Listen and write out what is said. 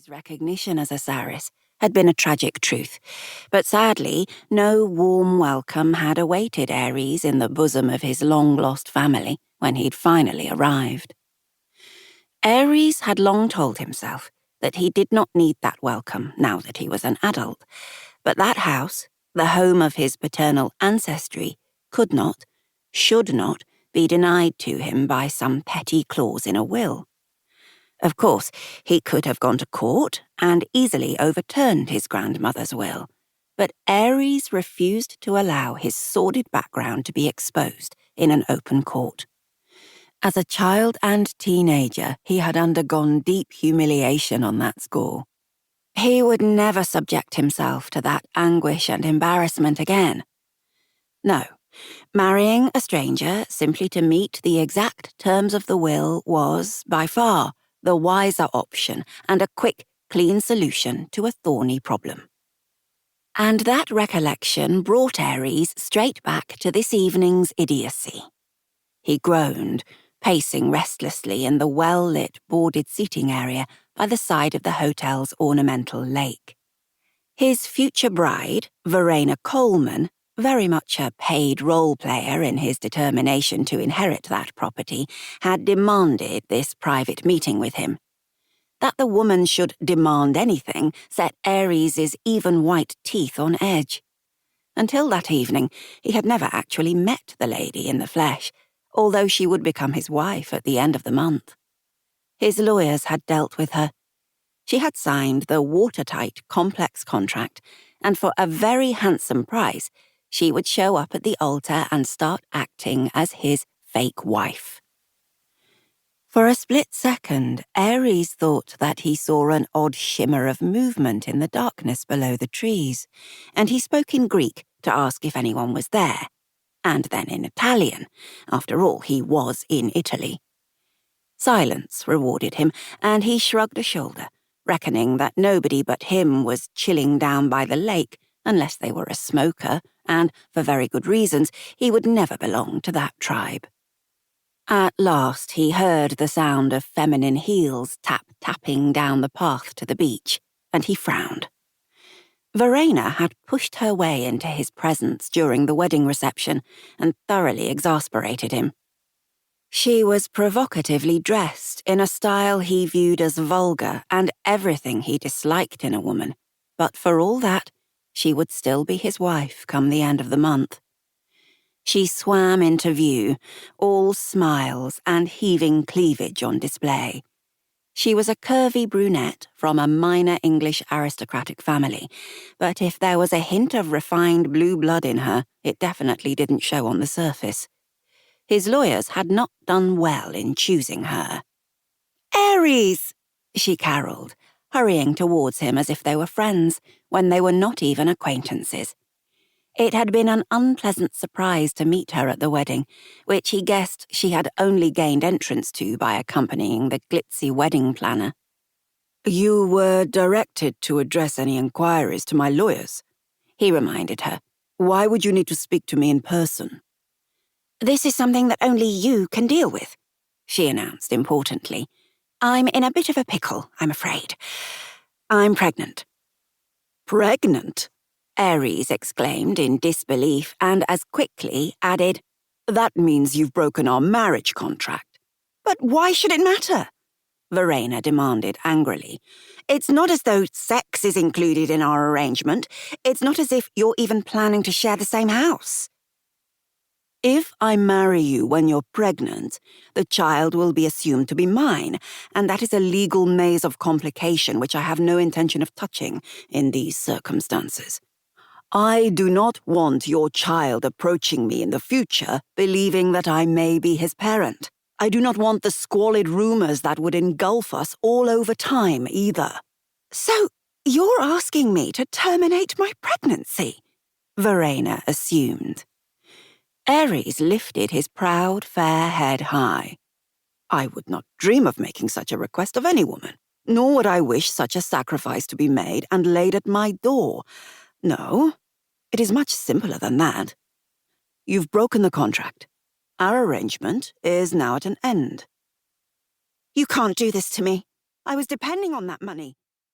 His recognition as a Sarris had been a tragic truth, but sadly, no warm welcome had awaited Ares in the bosom of his long-lost family when he'd finally arrived. Ares had long told himself that he did not need that welcome now that he was an adult, but that house, the home of his paternal ancestry, could not, should not, be denied to him by some petty clause in a will. Of course, he could have gone to court and easily overturned his grandmother's will, but Ares refused to allow his sordid background to be exposed in an open court. As a child and teenager, he had undergone deep humiliation on that score. He would never subject himself to that anguish and embarrassment again. No, marrying a stranger simply to meet the exact terms of the will was, by far, the wiser option and a quick, clean solution to a thorny problem. And that recollection brought Ares straight back to this evening's idiocy. He groaned, pacing restlessly in the well-lit, boarded seating area by the side of the hotel's ornamental lake. His future bride, Verena Coleman, very much a paid role player in his determination to inherit that property, had demanded this private meeting with him. That the woman should demand anything set Ares's even white teeth on edge. Until that evening, he had never actually met the lady in the flesh, although she would become his wife at the end of the month. His lawyers had dealt with her. She had signed the watertight, complex contract, and for a very handsome price, she would show up at the altar and start acting as his fake wife. For a split second, Ares thought that he saw an odd shimmer of movement in the darkness below the trees, and he spoke in Greek to ask if anyone was there, and then in Italian. After all, he was in Italy. Silence rewarded him, and he shrugged a shoulder, reckoning that nobody but him was chilling down by the lake unless they were a smoker, and, for very good reasons, he would never belong to that tribe. At last he heard the sound of feminine heels tap-tapping down the path to the beach, and he frowned. Verena had pushed her way into his presence during the wedding reception and thoroughly exasperated him. She was provocatively dressed in a style he viewed as vulgar and everything he disliked in a woman, but for all that, she would still be his wife come the end of the month. She swam into view, all smiles and heaving cleavage on display. She was a curvy brunette from a minor English aristocratic family, but if there was a hint of refined blue blood in her, it definitely didn't show on the surface. His lawyers had not done well in choosing her. "Ares!" she caroled, hurrying towards him as if they were friends, when they were not even acquaintances. It had been an unpleasant surprise to meet her at the wedding, which he guessed she had only gained entrance to by accompanying the glitzy wedding planner. "You were directed to address any inquiries to my lawyers," he reminded her. "Why would you need to speak to me in person?" "This is something that only you can deal with," she announced importantly. "I'm in a bit of a pickle, I'm afraid. I'm pregnant." "Pregnant?" Ares exclaimed in disbelief and as quickly added, "That means you've broken our marriage contract." "But why should it matter?" Verena demanded angrily. "It's not as though sex is included in our arrangement. It's not as if you're even planning to share the same house." "If I marry you when you're pregnant, the child will be assumed to be mine, and that is a legal maze of complication which I have no intention of touching in these circumstances. I do not want your child approaching me in the future believing that I may be his parent. I do not want the squalid rumors that would engulf us all over time either." "So you're asking me to terminate my pregnancy?" Verena assumed. Ares lifted his proud, fair head high. "I would not dream of making such a request of any woman, nor would I wish such a sacrifice to be made and laid at my door. No, it is much simpler than that. You've broken the contract. Our arrangement is now at an end." "You can't do this to me. I was depending on that money."